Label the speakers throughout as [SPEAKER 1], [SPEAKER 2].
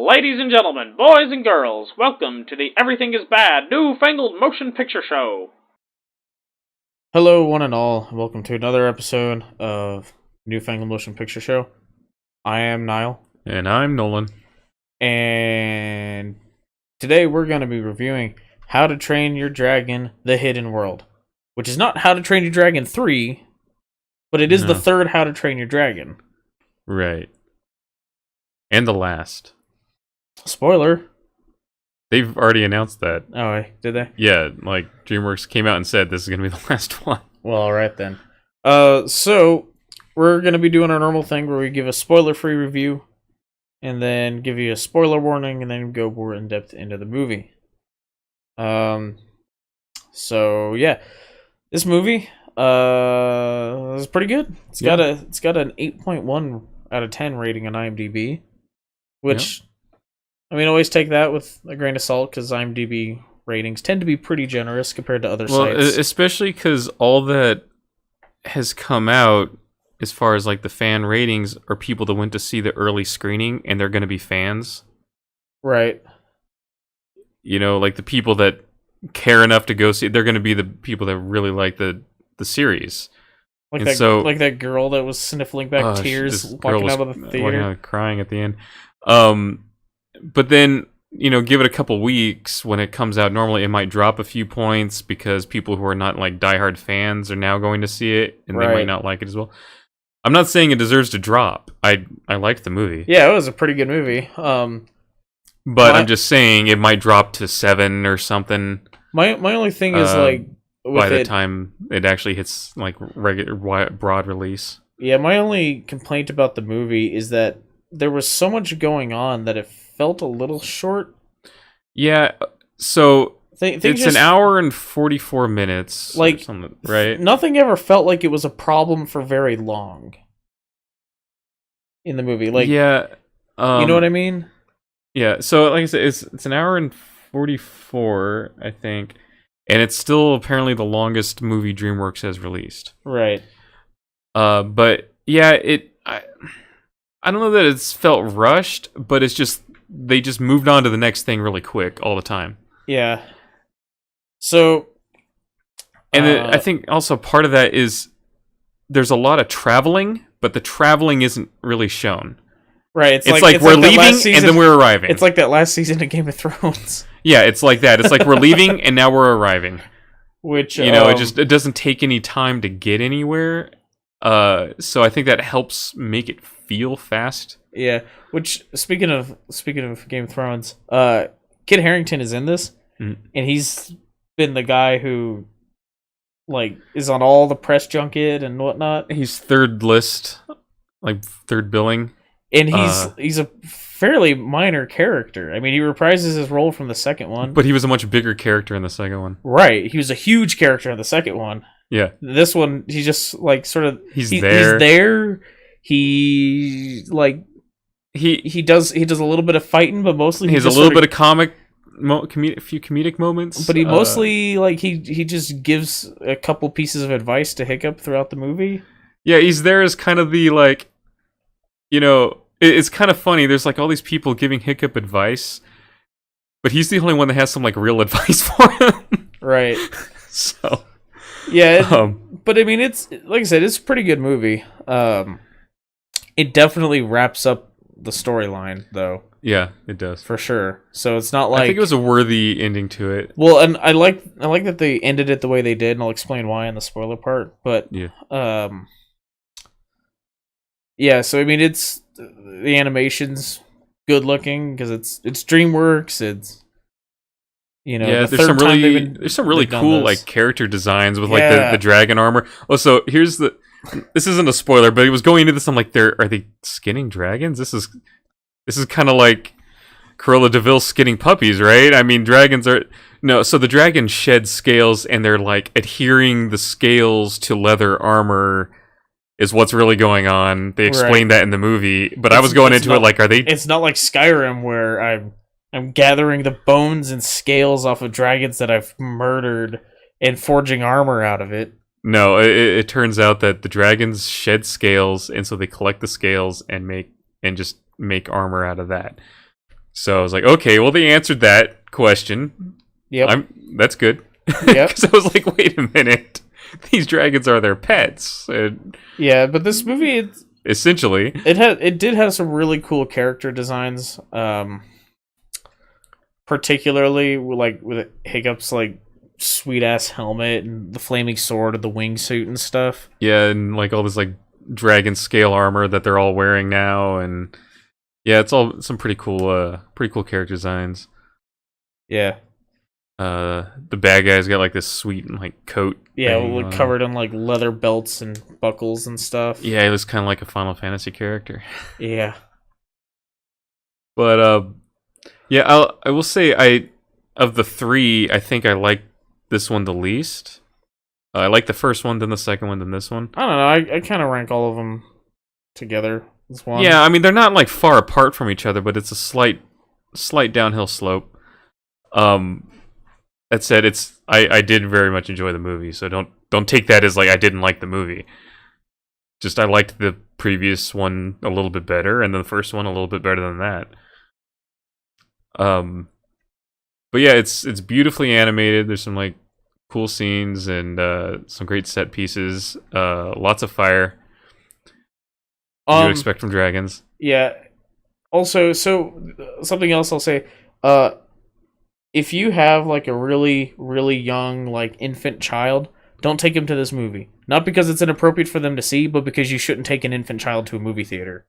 [SPEAKER 1] Ladies and gentlemen, boys and girls, welcome to the Everything is Bad New Fangled Motion Picture Show.
[SPEAKER 2] Hello, one and all. Welcome to another episode of Newfangled Motion Picture Show. I am Niall.
[SPEAKER 3] And I'm Nolan.
[SPEAKER 2] And today we're going to be reviewing How to Train Your Dragon: The Hidden World, which is not How to Train Your Dragon 3, but it is the third How to Train Your Dragon.
[SPEAKER 3] Right. And the last.
[SPEAKER 2] Spoiler.
[SPEAKER 3] They've already announced that.
[SPEAKER 2] Oh, did they?
[SPEAKER 3] Yeah, like Dreamworks came out and said this is going to be the last one.
[SPEAKER 2] Well, alright then. So we're going to be doing our normal thing where we give a spoiler-free review and then give you a spoiler warning and then go more in-depth into the movie. So yeah, this movie is pretty good. It's got an 8.1 out of 10 rating on IMDb, which I mean, always take that with a grain of salt because IMDb ratings tend to be pretty generous compared to other sites.
[SPEAKER 3] Especially because all that has come out as far as like the fan ratings are people that went to see the early screening and they're going to be fans.
[SPEAKER 2] Right.
[SPEAKER 3] You know, like the people that care enough to go see it, they're going to be the people that really like the series.
[SPEAKER 2] Like that girl that was sniffling back tears walking out of the theater.
[SPEAKER 3] Walking out crying at the end. But then, you know, give it a couple weeks when it comes out. Normally, it might drop a few points because people who are not like diehard fans are now going to see it, and they might not like it as well. I'm not saying it deserves to drop. I liked the movie.
[SPEAKER 2] Yeah, it was a pretty good movie.
[SPEAKER 3] But I'm just saying it might drop to 7 or something.
[SPEAKER 2] My only thing is like
[SPEAKER 3] by the time it actually hits like regular broad release.
[SPEAKER 2] Yeah, my only complaint about the movie is that there was so much going on that it felt a little short.
[SPEAKER 3] Yeah, so it's
[SPEAKER 2] just,
[SPEAKER 3] an hour and 44 minutes,
[SPEAKER 2] like,
[SPEAKER 3] or something, right?
[SPEAKER 2] Nothing ever felt like it was a problem for very long in the movie. Like,
[SPEAKER 3] yeah,
[SPEAKER 2] you know what I mean?
[SPEAKER 3] Yeah. So, like I said, it's an hour and 44, I think, and it's still apparently the longest movie DreamWorks has released.
[SPEAKER 2] Right.
[SPEAKER 3] But yeah, I don't know that it's felt rushed, but it's just they just moved on to the next thing really quick all the time.
[SPEAKER 2] Yeah. So,
[SPEAKER 3] and I think also part of that is there's a lot of traveling, but the traveling isn't really shown.
[SPEAKER 2] Right. It's
[SPEAKER 3] like we're leaving and then we're arriving.
[SPEAKER 2] It's like that last season of Game of Thrones.
[SPEAKER 3] Yeah, it's like that. It's like we're leaving and now we're arriving.
[SPEAKER 2] Which
[SPEAKER 3] you know, it doesn't take any time to get anywhere. So I think that helps make it feel fast.
[SPEAKER 2] Yeah. Which speaking of Game of Thrones, Kit Harington is in this, and he's been the guy who like is on all the press junket and whatnot.
[SPEAKER 3] He's third list, like third billing,
[SPEAKER 2] and he's a fairly minor character. I mean, he reprises his role from the second one,
[SPEAKER 3] but he was a much bigger character in the second one.
[SPEAKER 2] Right. He was a huge character in the second one.
[SPEAKER 3] Yeah.
[SPEAKER 2] This one, he's just like sort of
[SPEAKER 3] he's there.
[SPEAKER 2] He like he does a little bit of fighting, but mostly
[SPEAKER 3] he has a little bit of a few comedic moments.
[SPEAKER 2] But he mostly like he just gives a couple pieces of advice to Hiccup throughout the movie.
[SPEAKER 3] Yeah, he's there as kind of the like, you know, it's kind of funny. There's like all these people giving Hiccup advice, but he's the only one that has some like real advice for him.
[SPEAKER 2] Right.
[SPEAKER 3] So.
[SPEAKER 2] Yeah, but I mean, it's like I said, it's a pretty good movie. It definitely wraps up the storyline, though.
[SPEAKER 3] Yeah, it does
[SPEAKER 2] for sure. So it's not like
[SPEAKER 3] I think it was a worthy ending to it.
[SPEAKER 2] Well, and I like that they ended it the way they did, and I'll explain why in the spoiler part. But yeah. So I mean, it's the animation's good looking because it's DreamWorks. It's
[SPEAKER 3] there's some really cool like character designs with like the dragon armor. Oh, so this isn't a spoiler, but he was going into this. I'm like, are they skinning dragons? This is kind of like Cruella de Vil skinning puppies, right? I mean, dragons are so the dragons shed scales and they're like adhering the scales to leather armor is what's really going on. They explained that in the movie, but I was going into it like, are they?
[SPEAKER 2] It's not like Skyrim where I'm gathering the bones and scales off of dragons that I've murdered and forging armor out of it.
[SPEAKER 3] No, it turns out that the dragons shed scales, and so they collect the scales and just make armor out of that. So I was like, okay, well, they answered that question.
[SPEAKER 2] Yep.
[SPEAKER 3] That's good.
[SPEAKER 2] Yep.
[SPEAKER 3] Because I was like, wait a minute. These dragons are their pets.
[SPEAKER 2] Yeah, but this movie...
[SPEAKER 3] essentially.
[SPEAKER 2] It did have some really cool character designs. Particularly, with Hiccup's, sweet-ass helmet and the flaming sword and the wingsuit and stuff.
[SPEAKER 3] Yeah, and, all this, dragon scale armor that they're all wearing now, and... yeah, it's all some pretty cool character designs.
[SPEAKER 2] Yeah.
[SPEAKER 3] The bad guy's got this sweet coat.
[SPEAKER 2] Yeah, covered in leather belts and buckles and stuff.
[SPEAKER 3] Yeah, he looks kind of like a Final Fantasy character.
[SPEAKER 2] Yeah.
[SPEAKER 3] But yeah, I will say of the three, I think I like this one the least. I like the first one, then the second one, then this one.
[SPEAKER 2] I don't know. I kind of rank all of them together as one.
[SPEAKER 3] Yeah, I mean they're not far apart from each other, but it's a slight downhill slope. That said, I did very much enjoy the movie, so don't take that as I didn't like the movie. Just I liked the previous one a little bit better, and then the first one a little bit better than that. But yeah, it's beautifully animated. There's some cool scenes and some great set pieces. Lots of fire. You would expect from dragons.
[SPEAKER 2] Yeah. Also, so something else I'll say. If you have a really, really young infant child, don't take him to this movie. Not because it's inappropriate for them to see, but because you shouldn't take an infant child to a movie theater.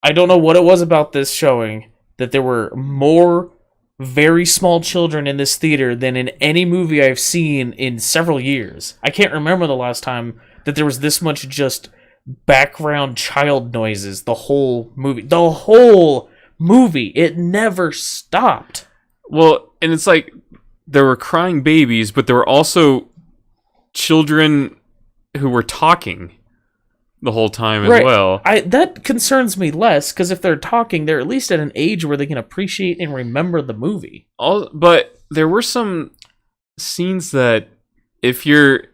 [SPEAKER 2] I don't know what it was about this showing that there were more very small children in this theater than in any movie I've seen in several years. I can't remember the last time that there was this much just background child noises the whole movie. The whole movie. It never stopped.
[SPEAKER 3] Well, and it's there were crying babies, but there were also children who were talking the whole time as well.
[SPEAKER 2] That concerns me less, because if they're talking, they're at least at an age where they can appreciate and remember the movie.
[SPEAKER 3] But there were some scenes that if your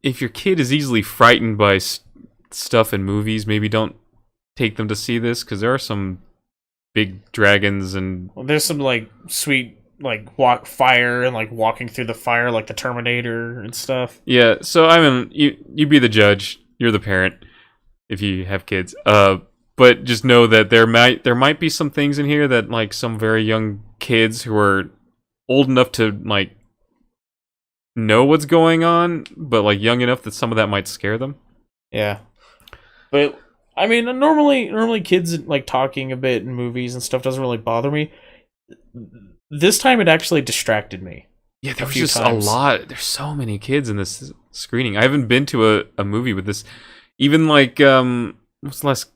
[SPEAKER 3] kid is easily frightened by stuff in movies, maybe don't take them to see this, because there are some big dragons and
[SPEAKER 2] there's some sweet walk fire and walking through the fire like the Terminator and stuff.
[SPEAKER 3] Yeah, so I mean you be the judge, you're the parent if you have kids. But just know that there might be some things in here that some very young kids who are old enough to know what's going on, but young enough that some of that might scare them.
[SPEAKER 2] Yeah. But I mean, normally kids talking a bit in movies and stuff doesn't really bother me. This time it actually distracted me.
[SPEAKER 3] Yeah, there was just times. A lot. There's so many kids in this screening. I haven't been to a movie with this. Even what's the last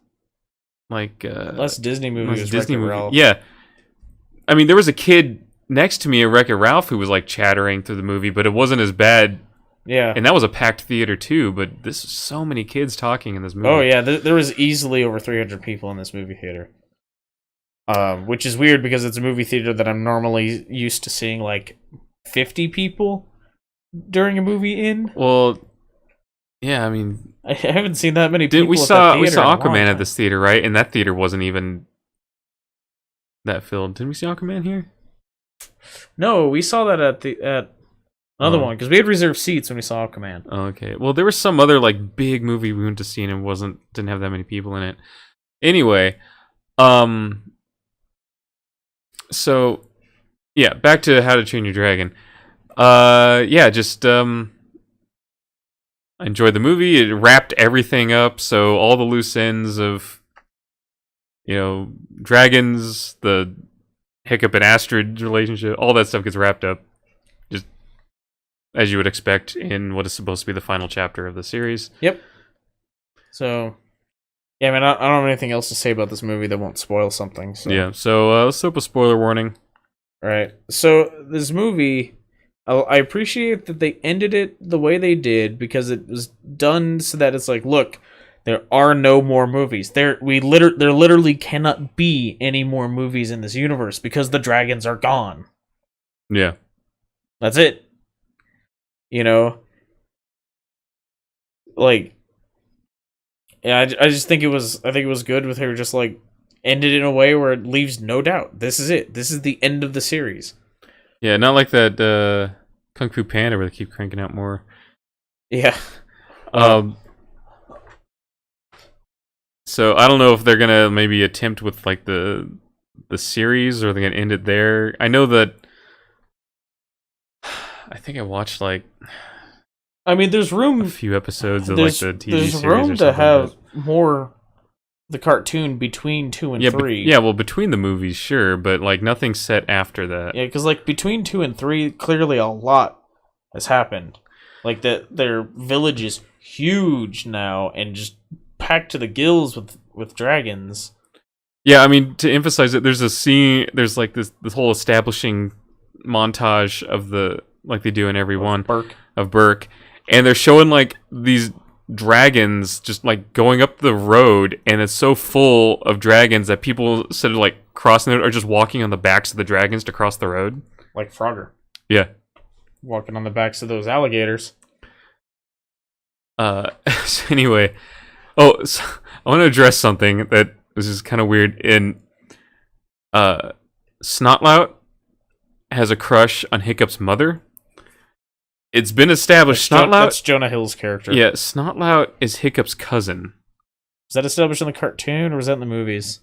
[SPEAKER 2] last Disney movie was
[SPEAKER 3] Disney movie.
[SPEAKER 2] Ralph.
[SPEAKER 3] Yeah, I mean there was a kid next to me at Wreck-It Ralph who was chattering through the movie, but it wasn't as bad.
[SPEAKER 2] Yeah,
[SPEAKER 3] and that was a packed theater too. But this is so many kids talking in this movie.
[SPEAKER 2] Oh yeah, there was easily over 300 people in this movie theater. Which is weird because it's a movie theater that I'm normally used to seeing 50 people during a movie in.
[SPEAKER 3] Well, yeah, I mean,
[SPEAKER 2] I haven't seen that many people.
[SPEAKER 3] We saw Aquaman at this theater, right? And that theater wasn't even that filled. Didn't we see Aquaman here?
[SPEAKER 2] No, we saw that at another one because we had reserved seats when we saw Aquaman.
[SPEAKER 3] Oh, okay. Well, there was some other big movie we went to see and it didn't have that many people in it. Anyway, so yeah, back to How to Train Your Dragon. Yeah, just I enjoyed the movie. It wrapped everything up, so all the loose ends of dragons, the Hiccup and Astrid relationship, all that stuff gets wrapped up. Just as you would expect in what is supposed to be the final chapter of the series.
[SPEAKER 2] Yep. So, yeah, I mean, I don't have anything else to say about this movie that won't spoil something. So.
[SPEAKER 3] Yeah, so let's set up a spoiler warning.
[SPEAKER 2] All right. So, this movie, I appreciate that they ended it the way they did because it was done so that it's look, there are no more movies. There literally cannot be any more movies in this universe because the dragons are gone.
[SPEAKER 3] Yeah.
[SPEAKER 2] That's it. Yeah, I just think it was good with her just ended in a way where it leaves no doubt. This is it. This is the end of the series.
[SPEAKER 3] Yeah, not like that Kung Fu Panda where they keep cranking out more.
[SPEAKER 2] Yeah.
[SPEAKER 3] So I don't know if they're gonna maybe attempt with like the series, or they're gonna end it there. I know that. I think I watched like.
[SPEAKER 2] I mean, there's room.
[SPEAKER 3] A few episodes of like the TV series.
[SPEAKER 2] There's room to have more. The cartoon between 2 and 3.
[SPEAKER 3] Well, between the movies, sure, but like nothing set after that.
[SPEAKER 2] Yeah, because like between 2 and 3, clearly a lot has happened. Like their village is huge now and just packed to the gills with dragons.
[SPEAKER 3] Yeah, I mean, to emphasize it, there's a scene. There's like this whole establishing montage of like they do in every one of Burke, and they're showing like these dragons just like going up the road, and it's so full of dragons that people, instead of like crossing it, are just walking on the backs of the dragons to cross the road,
[SPEAKER 2] like Frogger.
[SPEAKER 3] Yeah,
[SPEAKER 2] walking on the backs of those alligators.
[SPEAKER 3] So anyway, so I want to address something that was just kind of weird. In Snotlout has a crush on Hiccup's mother. It's been established.
[SPEAKER 2] That's Jonah Hill's character.
[SPEAKER 3] Yeah, Snotlout is Hiccup's cousin.
[SPEAKER 2] Is that established in the cartoon, or was that in the movies?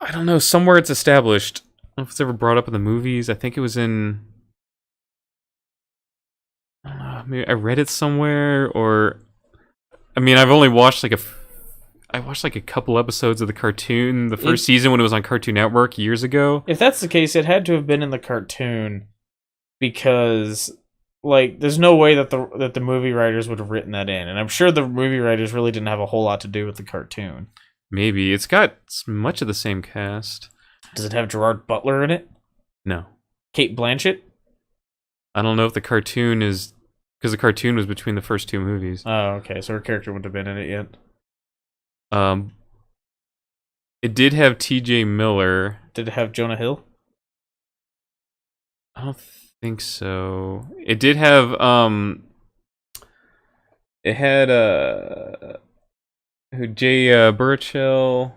[SPEAKER 3] I don't know. Somewhere it's established. I don't know if it's ever brought up in the movies. I think it was in. I don't know. Maybe I read it somewhere, or. I mean, I've only watched I watched like a couple episodes of the cartoon, the first season when it was on Cartoon Network years ago.
[SPEAKER 2] If that's the case, it had to have been in the cartoon, because. Like, there's no way that the movie writers would have written that in, and I'm sure the movie writers really didn't have a whole lot to do with the cartoon.
[SPEAKER 3] Maybe it's got much of the same cast.
[SPEAKER 2] Does it have Gerard Butler in it?
[SPEAKER 3] No.
[SPEAKER 2] Cate Blanchett?
[SPEAKER 3] I don't know if the cartoon is, because the cartoon was between the first two movies.
[SPEAKER 2] Oh, okay, so her character wouldn't have been in it yet.
[SPEAKER 3] It did have T.J. Miller.
[SPEAKER 2] Did it have Jonah Hill?
[SPEAKER 3] I don't think so. It did have it had Jay Burchill,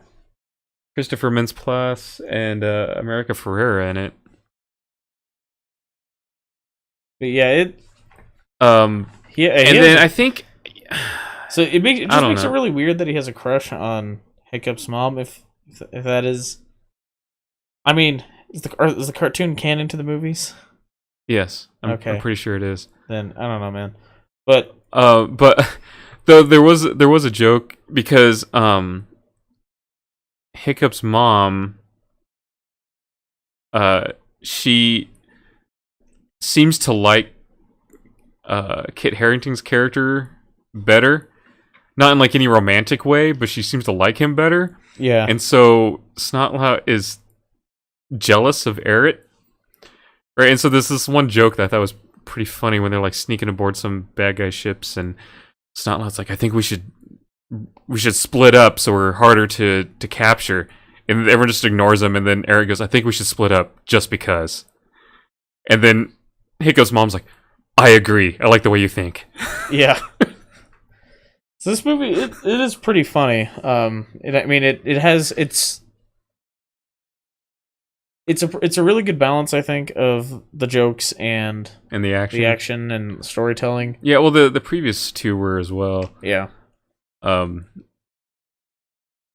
[SPEAKER 3] Christopher Mintz-Plasse, and America Ferrera in it.
[SPEAKER 2] But yeah,
[SPEAKER 3] and then I think
[SPEAKER 2] so it just makes it really weird that he has a crush on Hiccup's mom, if that is. I mean, is the cartoon canon to the movies?
[SPEAKER 3] Yes, I'm pretty sure it is.
[SPEAKER 2] Then I don't know, man. But
[SPEAKER 3] though there was a joke, because Hiccup's mom, she seems to like Kit Harington's character better, not in like any romantic way, but she seems to like him better.
[SPEAKER 2] Yeah,
[SPEAKER 3] and so Snotlout is jealous of Eret. Right, and so there's this one joke that I thought was pretty funny when they're like sneaking aboard some bad guy ships, and Snotlout's like, I think we should split up so we're harder to capture, and everyone just ignores him, and then Eret goes, I think we should split up just because. And then Hiccup's mom's like, I agree. I like the way you think.
[SPEAKER 2] Yeah. So this movie, it is pretty funny. It's a really good balance, I think, of the jokes and
[SPEAKER 3] the action
[SPEAKER 2] and storytelling.
[SPEAKER 3] Yeah, well, the previous two were as well.
[SPEAKER 2] Yeah.
[SPEAKER 3] And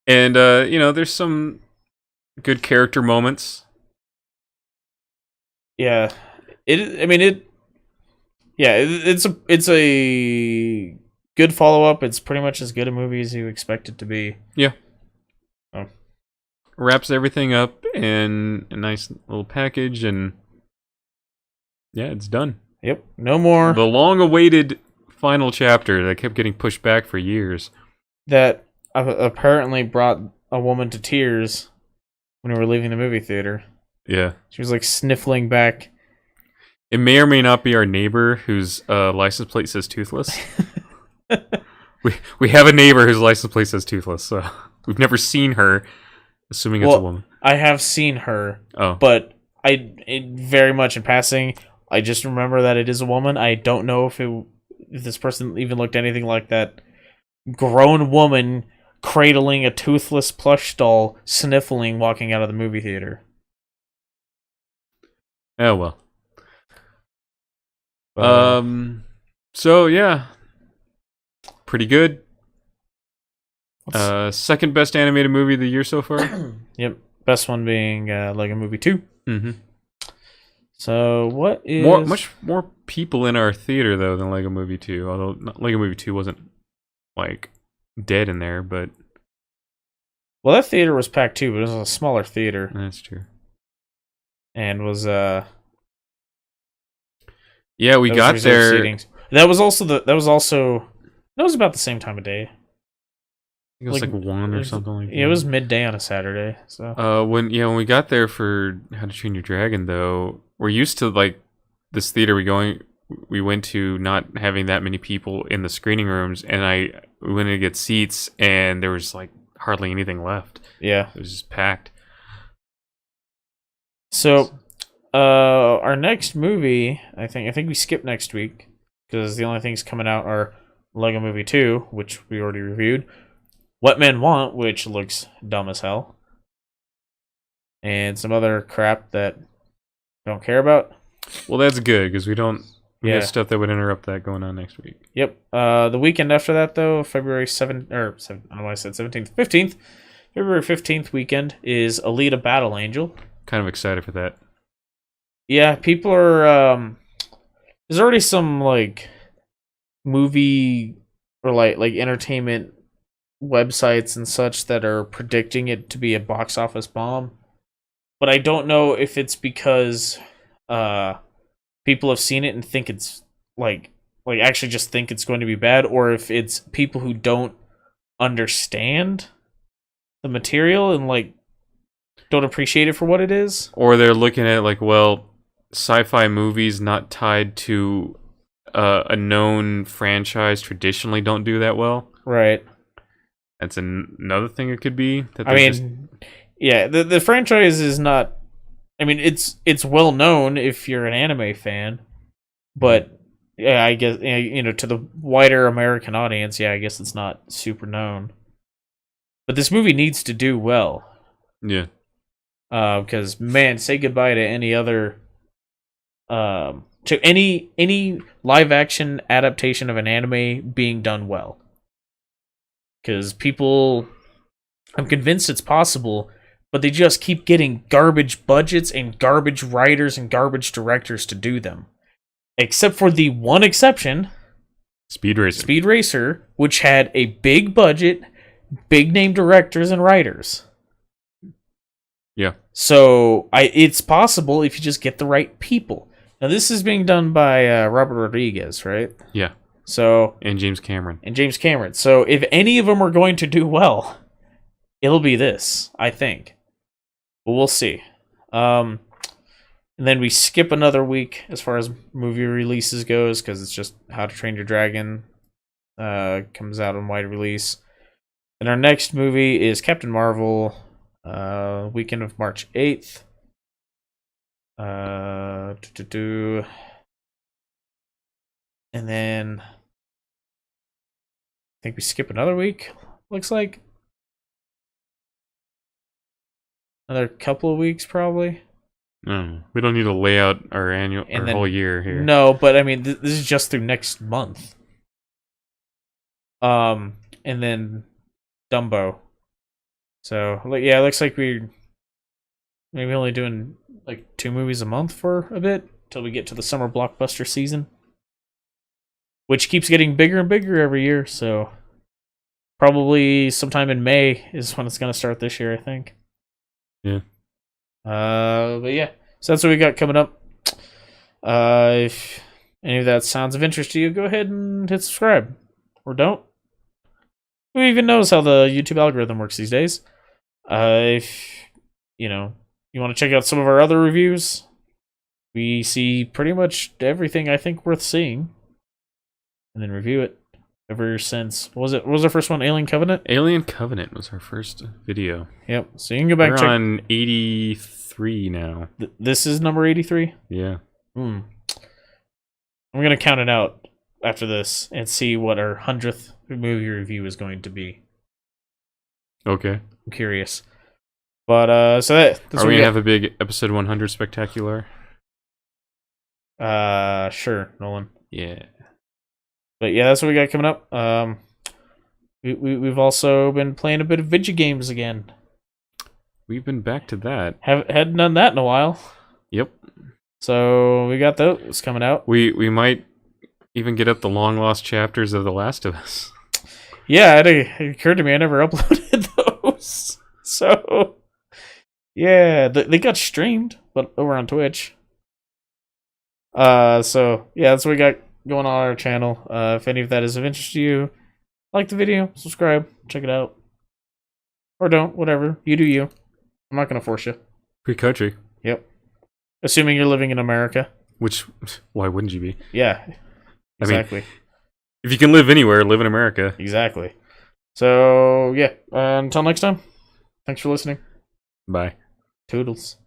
[SPEAKER 3] there's some good character moments.
[SPEAKER 2] Yeah, it's a good follow up. It's pretty much as good a movie as you expect it to be.
[SPEAKER 3] Yeah. Wraps everything up in a nice little package, and yeah, it's done.
[SPEAKER 2] Yep, no more.
[SPEAKER 3] The long-awaited final chapter that kept getting pushed back for years.
[SPEAKER 2] That apparently brought a woman to tears when we were leaving the movie theater.
[SPEAKER 3] Yeah.
[SPEAKER 2] She was like sniffling back.
[SPEAKER 3] It may or may not be our neighbor whose license plate says toothless. we have a neighbor whose license plate says toothless, so we've never seen her. Assuming it's a woman.
[SPEAKER 2] I have seen her, but very much in passing, I just remember that it is a woman. I don't know if this person even looked anything like that grown woman cradling a toothless plush doll, sniffling, walking out of the movie theater.
[SPEAKER 3] Oh well. So yeah, pretty good. Second best animated movie of the year so far.
[SPEAKER 2] Yep, best one being Lego Movie 2.
[SPEAKER 3] Mm-hmm.
[SPEAKER 2] So what is
[SPEAKER 3] much more people in our theater though than Lego Movie 2? Although Lego Movie 2 wasn't like dead in there, but
[SPEAKER 2] well, that theater was packed too, but it was a smaller theater.
[SPEAKER 3] That's true.
[SPEAKER 2] And was
[SPEAKER 3] yeah, we got there.
[SPEAKER 2] Seatings. That was about the same time of day.
[SPEAKER 3] It was like 1 or something like that.
[SPEAKER 2] Yeah, it was midday on a Saturday. So
[SPEAKER 3] when we got there for How to Train Your Dragon, though, we're used to like this theater we went to not having that many people in the screening rooms, and we went in to get seats, and there was like hardly anything left.
[SPEAKER 2] Yeah,
[SPEAKER 3] it was just packed.
[SPEAKER 2] So, our next movie, I think we skipped next week because the only things coming out are Lego Movie 2, which we already reviewed. What Men Want, which looks dumb as hell. And some other crap that don't care about.
[SPEAKER 3] Well, that's good, because we have stuff that would interrupt that going on next week.
[SPEAKER 2] Yep. The weekend after that, though, February 7th, I don't know why I said 17th, 15th. February 15th weekend is Alita Battle Angel.
[SPEAKER 3] Kind of excited for that.
[SPEAKER 2] Yeah, people are, there's already some, like, movie or, like entertainment websites and such that are predicting it to be a box office bomb, but I don't know if it's because people have seen it and think it's like actually just think it's going to be bad, or if it's people who don't understand the material and like don't appreciate it for what it is,
[SPEAKER 3] or they're looking at like, well, sci-fi movies not tied to a known franchise traditionally don't do that well,
[SPEAKER 2] right?
[SPEAKER 3] That's another thing it could be.
[SPEAKER 2] Yeah, the franchise is not. I mean, it's well known if you're an anime fan, but yeah, I guess to the wider American audience, yeah, I guess it's not super known. But this movie needs to do well.
[SPEAKER 3] Yeah.
[SPEAKER 2] Because man, say goodbye to any other, to any live action adaptation of an anime being done well. Because I'm convinced it's possible, but they just keep getting garbage budgets and garbage writers and garbage directors to do them. Except for the one exception,
[SPEAKER 3] Speed
[SPEAKER 2] Racer, which had a big budget, big name directors and writers.
[SPEAKER 3] Yeah.
[SPEAKER 2] So it's possible if you just get the right people. Now this is being done by Robert Rodriguez, right?
[SPEAKER 3] Yeah.
[SPEAKER 2] So
[SPEAKER 3] and James Cameron.
[SPEAKER 2] So if any of them are going to do well, it'll be this, I think. But we'll see. And then we skip another week as far as movie releases goes, because it's just How to Train Your Dragon comes out on wide release. And our next movie is Captain Marvel, weekend of March 8th. And then I think we skip another week, looks like. Another couple of weeks, probably.
[SPEAKER 3] We don't need to lay out our whole year here.
[SPEAKER 2] No, but I mean, this is just through next month. And then Dumbo. So, yeah, it looks like we're maybe only doing like 2 movies a month for a bit till we get to the summer blockbuster season, which keeps getting bigger and bigger every year. So, probably sometime in May is when it's going to start this year, I think.
[SPEAKER 3] Yeah.
[SPEAKER 2] But yeah, so that's what we got coming up. If any of that sounds of interest to you, go ahead and hit subscribe, or don't. Who even knows how the YouTube algorithm works these days? If you want to check out some of our other reviews, we see pretty much everything I think worth seeing, and then review it. Ever since, what was our first one? Alien Covenant?
[SPEAKER 3] Alien Covenant was our first video.
[SPEAKER 2] Yep. So you can go back.
[SPEAKER 3] We're on 83 now.
[SPEAKER 2] This is number 83?
[SPEAKER 3] Yeah.
[SPEAKER 2] I'm going to count it out after this and see what our 100th movie review is going to be.
[SPEAKER 3] Okay.
[SPEAKER 2] I'm curious. But so that's
[SPEAKER 3] are we gonna have a big episode 100 spectacular?
[SPEAKER 2] Sure, Nolan.
[SPEAKER 3] Yeah.
[SPEAKER 2] But yeah, that's what we got coming up. We've also been playing a bit of video games again.
[SPEAKER 3] We've been back to that.
[SPEAKER 2] Hadn't done that in a while.
[SPEAKER 3] Yep.
[SPEAKER 2] So we got those coming out.
[SPEAKER 3] We might even get up the long lost chapters of The Last of Us.
[SPEAKER 2] Yeah, it occurred to me I never uploaded those. So yeah, they got streamed, but over on Twitch. So yeah, that's what we got going on our channel. If any of that is of interest to you, like the video, subscribe, check it out, or don't, whatever you do. I'm not gonna force you.
[SPEAKER 3] Free country.
[SPEAKER 2] Yep. Assuming you're living in America.
[SPEAKER 3] Which, why wouldn't you be?
[SPEAKER 2] Yeah. Exactly.
[SPEAKER 3] I mean, if you can live anywhere, live in America.
[SPEAKER 2] Exactly. So yeah. Until next time. Thanks for listening.
[SPEAKER 3] Bye.
[SPEAKER 2] Toodles.